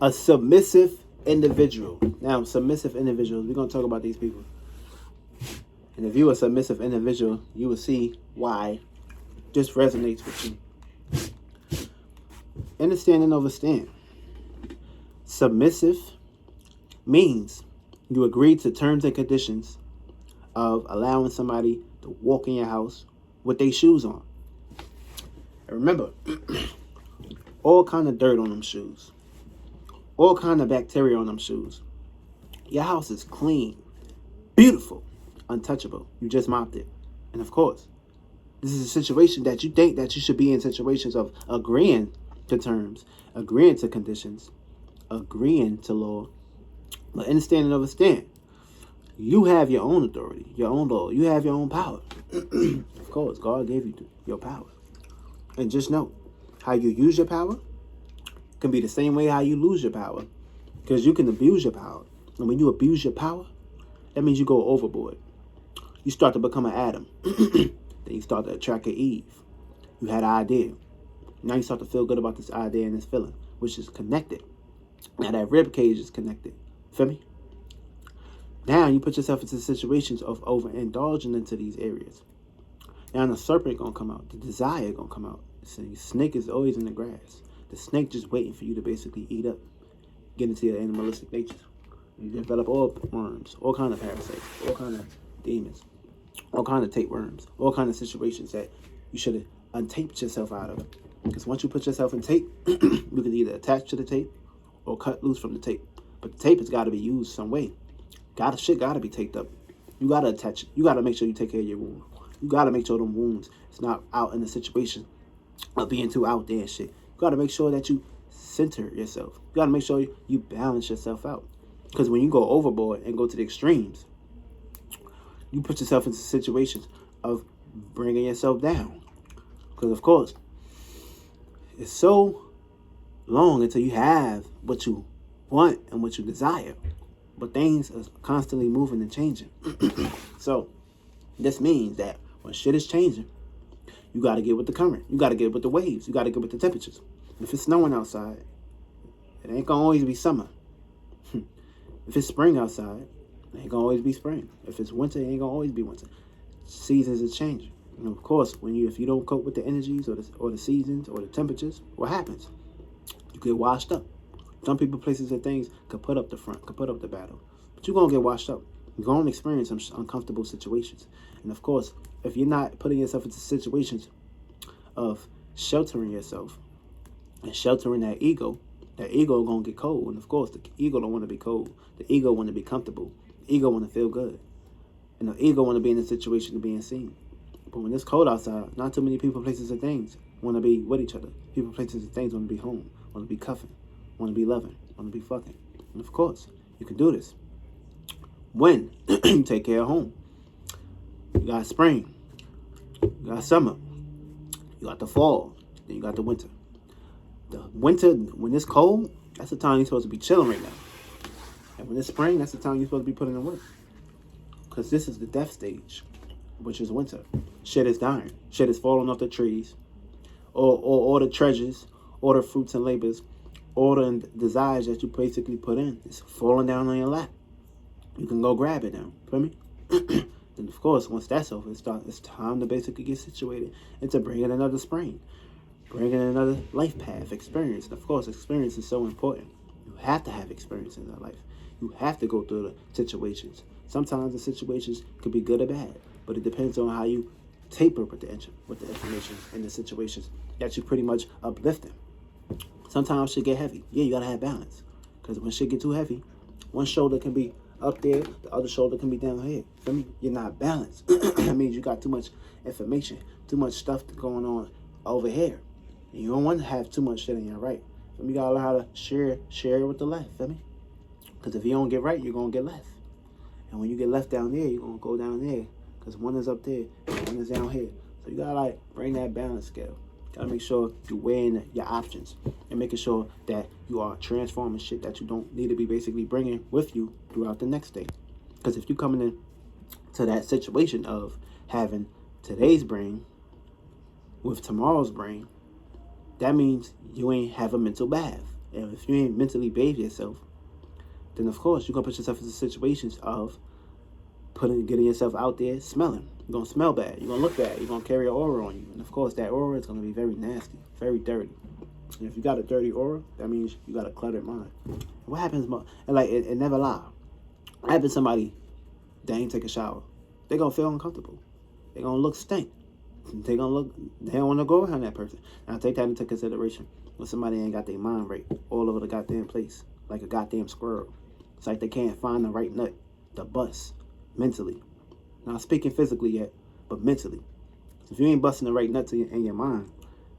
A submissive individual. Now, submissive individuals, we're going to talk about these people. And if you're a submissive individual, you will see why this resonates with you. Understand and overstand. Submissive means you agree to terms and conditions of allowing somebody to walk in your house with their shoes on. And remember, all kind of dirt on them shoes. All kind of bacteria on them shoes. Your house is clean, beautiful, untouchable. You just mopped it. And of course, this is a situation that you think that you should be in situations of agreeing to terms, agreeing to conditions, agreeing to law. But understand and understand, you have your own authority, your own law. You have your own power. Of course, God gave you your power. And just know, how you use your power can be the same way how you lose your power. Because you can abuse your power. And when you abuse your power, that means you go overboard. You start to become an Adam. Then you start to attract an Eve. You had an idea. Now you start to feel good about this idea and this feeling, which is connected. Now that rib cage is connected. Feel me? Now you put yourself into situations of overindulging into these areas. Now the serpent gonna come out. The desire gonna come out. So the snake is always in the grass. The snake just waiting for you to basically eat up. Get into your animalistic nature. You develop all worms, all kind of parasites, all kind of demons, all kind of tapeworms, all kind of situations that you should have untaped yourself out of. Because once you put yourself in tape, you can either attach to the tape or cut loose from the tape. But the tape has got to be used some way. Shit got to be taped up. You got to attach it. You got to make sure you take care of your wound. You got to make sure them wounds is not out in the situation of being too out there and shit. You got to make sure that you center yourself. You got to make sure you balance yourself out. Because when you go overboard and go to the extremes, you put yourself into situations of bringing yourself down. Because, of course, it's so long until you have what you want and what you desire. But things are constantly moving and changing. So, this means that when shit is changing, you got to get with the current. You got to get with the waves. You got to get with the temperatures. If it's snowing outside, it ain't going to always be summer. If it's spring outside, it ain't going to always be spring. If it's winter, it ain't going to always be winter. Seasons are changing. And of course, if you don't cope with the energies or the seasons or the temperatures, what happens? You get washed up. Some people, places, and things could put up the front, could put up the battle. But you're going to get washed up. You're going to experience some uncomfortable situations. And of course, if you're not putting yourself into situations of sheltering yourself and sheltering that ego going to get cold. And of course, the ego don't want to be cold. The ego want to be comfortable. The ego want to feel good. And the ego want to be in a situation of being seen. But when it's cold outside, not too many people, places, and things want to be with each other. People, places, and things want to be home, want to be cuffing, want to be loving, want to be fucking. And of course, you can do this when you take care of home. You got spring, you got summer, you got the fall, then you got the winter. The winter, when it's cold, that's the time you're supposed to be chilling right now. And when it's spring, that's the time you're supposed to be putting in work. Because this is the death stage, which is winter. Shit is dying. Shit is falling off the trees. Or all the treasures, all the fruits and labors, all the desires that you basically put in is falling down on your lap. You can go grab it now. Feel me? Then of course, once that's over, it's time to basically get situated and to bring in another spring. Bring in another life path, experience. And of course, experience is so important. You have to have experience in that life. You have to go through the situations. Sometimes the situations could be good or bad, but it depends on how you taper with the information and the situations that you pretty much uplifting. Sometimes shit get heavy. Yeah, you gotta have balance. Because when shit get too heavy, one shoulder can be up there, the other shoulder can be down here. Feel me? You're not balanced. That means you got too much information, too much stuff going on over here. And you don't want to have too much shit in your right. You gotta learn how to share it with the left. Feel me? Because if you don't get right, you're gonna get left. And when you get left down there, you're gonna go down there. Because one is up there and one is down here. So you gotta bring that balance scale. Gotta make sure you're weighing your options and making sure that you are transforming shit that you don't need to be basically bringing with you throughout the next day. Because if you're coming in to that situation of having today's brain with tomorrow's brain, that means you ain't have a mental bath. And if you ain't mentally bathe yourself, then of course you're gonna put yourself into situations of getting yourself out there smelling. You're gonna smell bad. You're gonna look bad. You're gonna carry an aura on you, and of course that aura is gonna be very nasty, very dirty. And if you got a dirty aura, that means you got a cluttered mind. And what happens? And like it never lie. What happens? Somebody they ain't take a shower. They gonna feel uncomfortable. They gonna look stink. They don't want to go around that person. Now take that into consideration. When somebody ain't got their mind right all over the goddamn place, like a goddamn squirrel. It's like they can't find the right nut, the bust, mentally. Not speaking physically yet, but mentally. If you ain't busting the right nuts in your mind,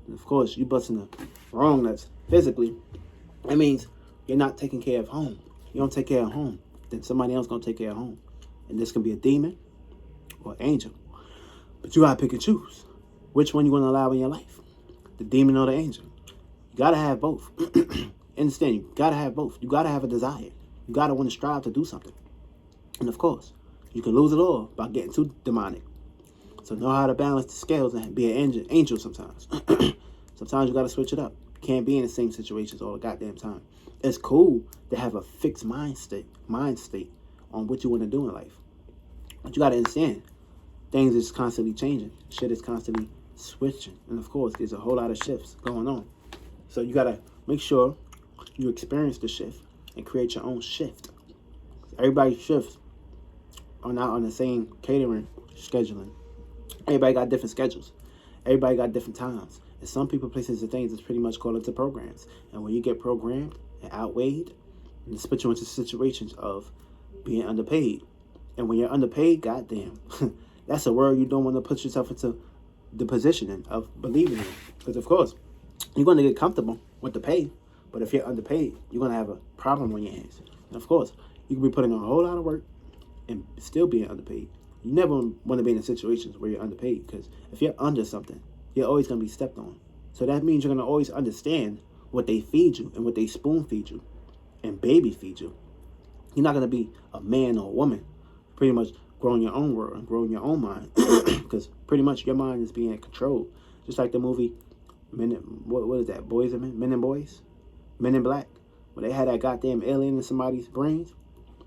and of course you busting the wrong nuts physically, that means you're not taking care of home. You don't take care of home, then somebody else gonna take care of home. And this can be a demon or an angel. But you gotta pick and choose. Which one you gonna allow in your life? The demon or the angel? You gotta have both. Understand, you gotta have both. You gotta have a desire. You gotta want to strive to do something. And of course, you can lose it all by getting too demonic. So know how to balance the scales and be an angel sometimes. Sometimes you gotta switch it up. You can't be in the same situations all the goddamn time. It's cool to have a fixed mind state on what you want to do in life. But you gotta understand, things is constantly changing. Shit is constantly switching. And of course, there's a whole lot of shifts going on. So you gotta make sure you experience the shift and create your own shift. Everybody's shifts are not on the same catering scheduling. Everybody got different schedules. Everybody got different times. And some people, places, and things is pretty much called into programs. And when you get programmed and outweighed, this puts you into situations of being underpaid. And when you're underpaid, goddamn, that's a word you don't want to put yourself into the positioning of believing in. Because of course, you're going to get comfortable with the pay. But if you're underpaid, you're going to have a problem on your hands. And of course, you can be putting in a whole lot of work and still being underpaid. You never want to be in situations where you're underpaid, because if you're under something, you're always going to be stepped on. So that means you're going to always understand what they feed you and what they spoon feed you and baby feed you. You're not going to be a man or a woman pretty much growing your own world and growing your own mind, because pretty much your mind is being controlled. Just like the movie what is that, Boys and Men? Men and Boys? Men in Black? When they had that goddamn alien in somebody's brains,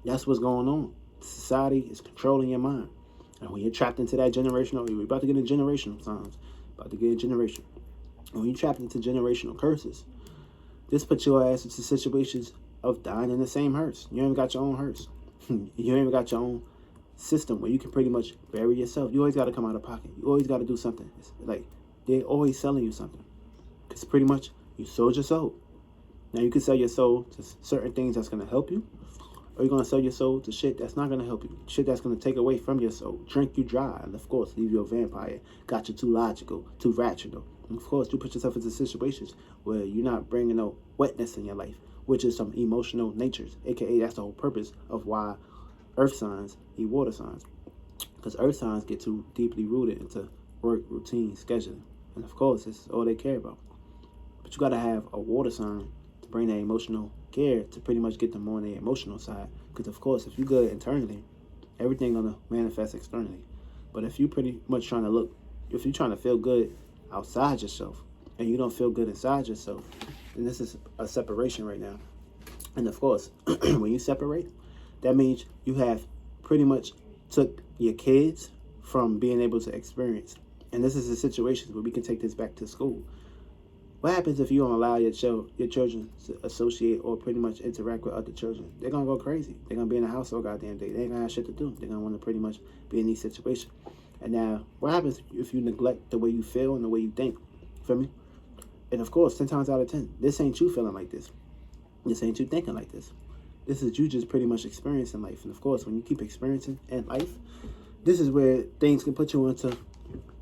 that's what's going on. Society is controlling your mind. And when you're trapped into that generational, we're about to get into generational times. About to get into generation. And when you're trapped into generational curses, this puts your ass into situations of dying in the same hearse. You ain't even got your own hearse. You ain't even got your own system where you can pretty much bury yourself. You always got to come out of pocket. You always got to do something. It's like they're always selling you something. Because pretty much you sold your soul. Now you can sell your soul to certain things that's going to help you, or you're going to sell your soul to shit that's not going to help you. Shit that's going to take away from your soul. Drink you dry. And of course, leave you a vampire. Got you too logical, too rational. And of course, you put yourself into situations where you're not bringing no wetness in your life, which is some emotional natures. AKA, that's the whole purpose of why earth signs need water signs. Because earth signs get too deeply rooted into work, routine, scheduling. And of course, it's all they care about. But you got to have a water sign to bring that emotional care to pretty much get them on the emotional side. Because of course, if you're good internally, everything gonna manifest externally. But if you pretty much trying to feel good outside yourself and you don't feel good inside yourself, then this is a separation right now. And of course, when you separate, that means you have pretty much took your kids from being able to experience. And this is a situation where we can take this back to school. What happens if you don't allow your children to associate or pretty much interact with other children? They're going to go crazy. They're going to be in the house all goddamn day. They ain't going to have shit to do. They're going to want to pretty much be in these situations. And now, what happens if you neglect the way you feel and the way you think? Feel me? And of course, 10 times out of 10, this ain't you feeling like this. This ain't you thinking like this. This is you just pretty much experiencing life. And of course, when you keep experiencing in life, this is where things can put you into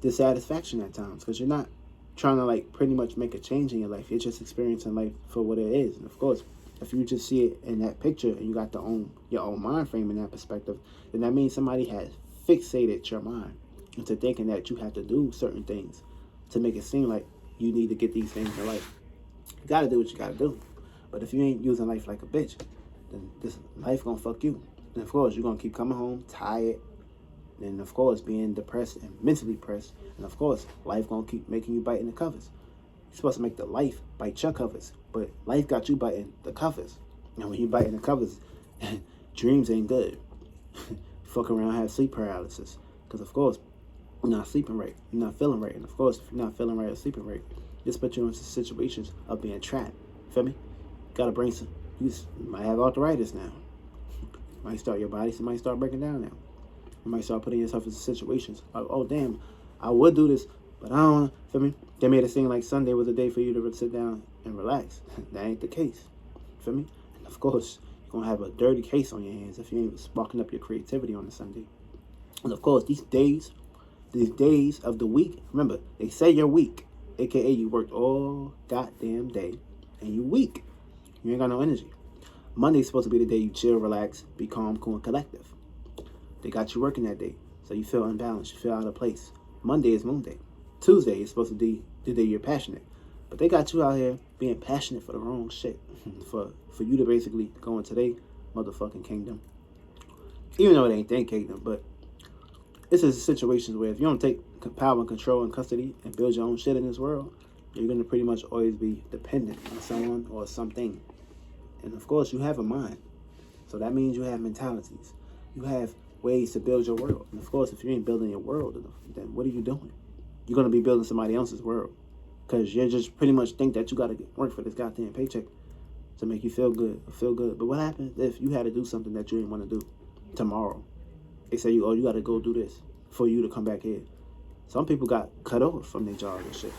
dissatisfaction at times, because you're not trying to like pretty much make a change in your life. You're just experiencing life for what it is. And of course, if you just see it in that picture and you got your own mind frame in that perspective, then that means somebody has fixated your mind into thinking that you have to do certain things to make it seem like you need to get these things in life. You gotta do what you gotta do. But if you ain't using life like a bitch, then this life gonna fuck you. And of course, you're gonna keep coming home tired, and of course being depressed and mentally depressed, and of course life gonna keep making you bite in the covers. You're supposed to make the life bite your covers, but life got you biting the covers. And when you biting the covers, dreams ain't good. Fuck around, have sleep paralysis. Because of course, you're not sleeping right. You're not feeling right. And of course, if you're not feeling right or sleeping right, this puts you into situations of being trapped. Feel me? Gotta bring some. You might have arthritis now. Might start your body. Might start breaking down now. You might start putting yourself into situations. Oh damn, I would do this, but I don't. Feel me? They made it seem like Sunday was a day for you to sit down and relax. That ain't the case. Feel me? And of course, you're gonna have a dirty case on your hands if you ain't sparking up your creativity on a Sunday. And of course, these days of the week, remember, they say you're weak, aka you worked all goddamn day and you weak. You ain't got no energy. Monday's supposed to be the day you chill, relax, be calm, cool, and collective. They got you working that day, so you feel unbalanced, you feel out of place. Monday is moon day. Tuesday is supposed to be the day you're passionate. But they got you out here being passionate for the wrong shit. for you to basically go into their motherfucking kingdom. Even though it ain't their kingdom, but this is situations where if you don't take power and control and custody and build your own shit in this world, you're going to pretty much always be dependent on someone or something. And of course, you have a mind. So that means you have mentalities. You have ways to build your world. And of course, if you ain't building your world, then what are you doing? You're going to be building somebody else's world. Because you just pretty much think that you got to work for this goddamn paycheck to make you feel good. But what happens if you had to do something that you didn't want to do tomorrow? They say, you got to go do this for you to come back here. Some people got cut off from their jobs and shit.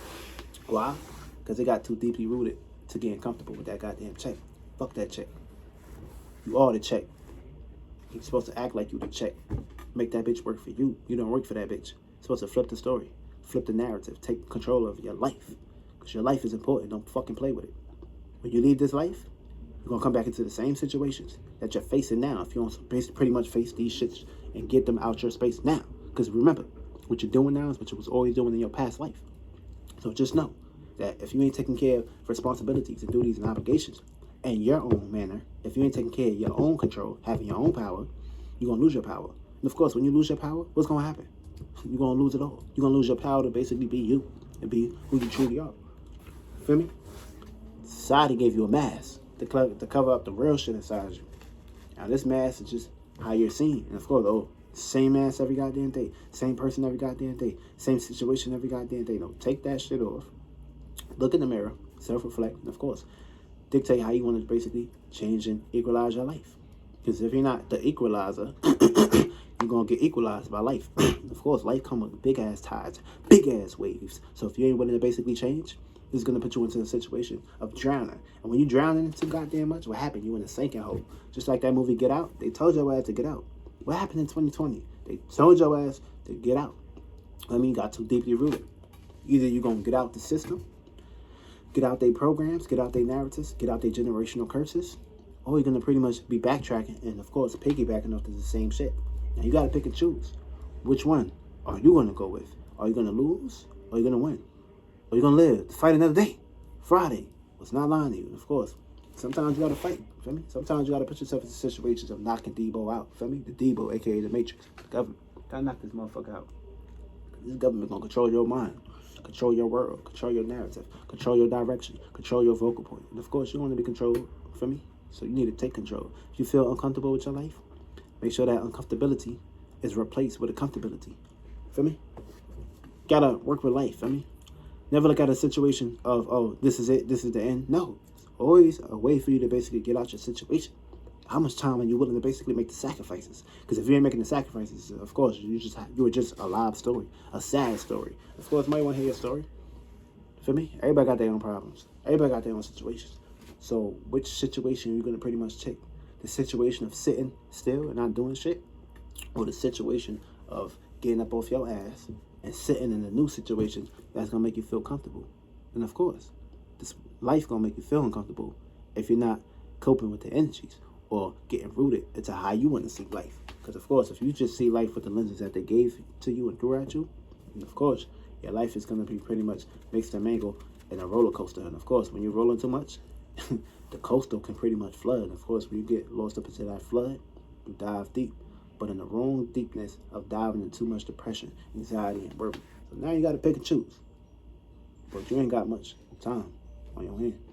Why? Because they got too deeply rooted to getting comfortable with that goddamn check. Fuck that check. You are the check. You're supposed to act like you the check. Make that bitch work for you. You don't work for that bitch. You're supposed to flip the story. Flip the narrative. Take control of your life. Because your life is important. Don't fucking play with it. When you leave this life, you're going to come back into the same situations that you're facing now. If you don't pretty much face these shits and get them out your space now. Because remember, what you're doing now is what you was always doing in your past life. So just know that if you ain't taking care of responsibilities and duties and obligations in your own manner, if you ain't taking care of your own control, having your own power, you're going to lose your power. And of course, when you lose your power, what's going to happen? You're going to lose it all. You're going to lose your power to basically be you and be who you truly are. Feel me? Society gave you a mask to cover up the real shit inside you. Now, this mask is just how you're seen. And of course, same ass every goddamn day. Same person every goddamn day. Same situation every goddamn day. No, take that shit off. Look in the mirror. Self-reflect. And of course, dictate how you want to basically change and equalize your life. Because if you're not the equalizer, you're going to get equalized by life. Of course, life comes with big-ass tides, big-ass waves. So if you ain't willing to basically change, it's going to put you into a situation of drowning. And when you drowning into goddamn much, what happened? You in a sinking hole. Just like that movie Get Out. They told your ass to get out. What happened in 2020? They told your ass to get out. I mean, you got too deeply rooted. Either you're going to get out the system, get out their programs, get out their narratives, get out their generational curses, or you're going to pretty much be backtracking and, of course, piggybacking off to the same shit. Now, you got to pick and choose. Which one are you going to go with? Are you going to lose or are you going to win? Or are you going to live to fight another day? Friday was not lying to you. Of course, sometimes you got to fight. Feel me? Sometimes you got to put yourself in situations of knocking Debo out. Feel me? The Debo, a.k.a. the Matrix. The government. Got to knock this motherfucker out. This government going to control your mind. Control your world, control your narrative, control your direction, control your vocal point. And of course, you want to be controlled, for me. So you need to take control. If you feel uncomfortable with your life, make sure that uncomfortability is replaced with a comfortability. Feel me? Gotta work with life, feel me? Never look at a situation of, this is it, this is the end. No. It's always a way for you to basically get out your situation. How much time are you willing to basically make the sacrifices? Because if you ain't making the sacrifices, of course, you were just a live story, a sad story. Of course, somebody want to hear your story. Feel me? Everybody got their own problems. Everybody got their own situations. So which situation are you going to pretty much take? The situation of sitting still and not doing shit? Or the situation of getting up off your ass and sitting in a new situation that's going to make you feel comfortable? And of course, this life going to make you feel uncomfortable if you're not coping with the energies or getting rooted into how you want to see life. Because of course, if you just see life with the lenses that they gave to you and threw at you, and of course, your life is going to be pretty much mixed and mangled in a roller coaster. And of course, when you're rolling too much, the coastal can pretty much flood. And of course, when you get lost up into that flood, you dive deep. But in the wrong deepness of diving into too much depression, anxiety, and worry. So now you got to pick and choose. But you ain't got much Time on your hand.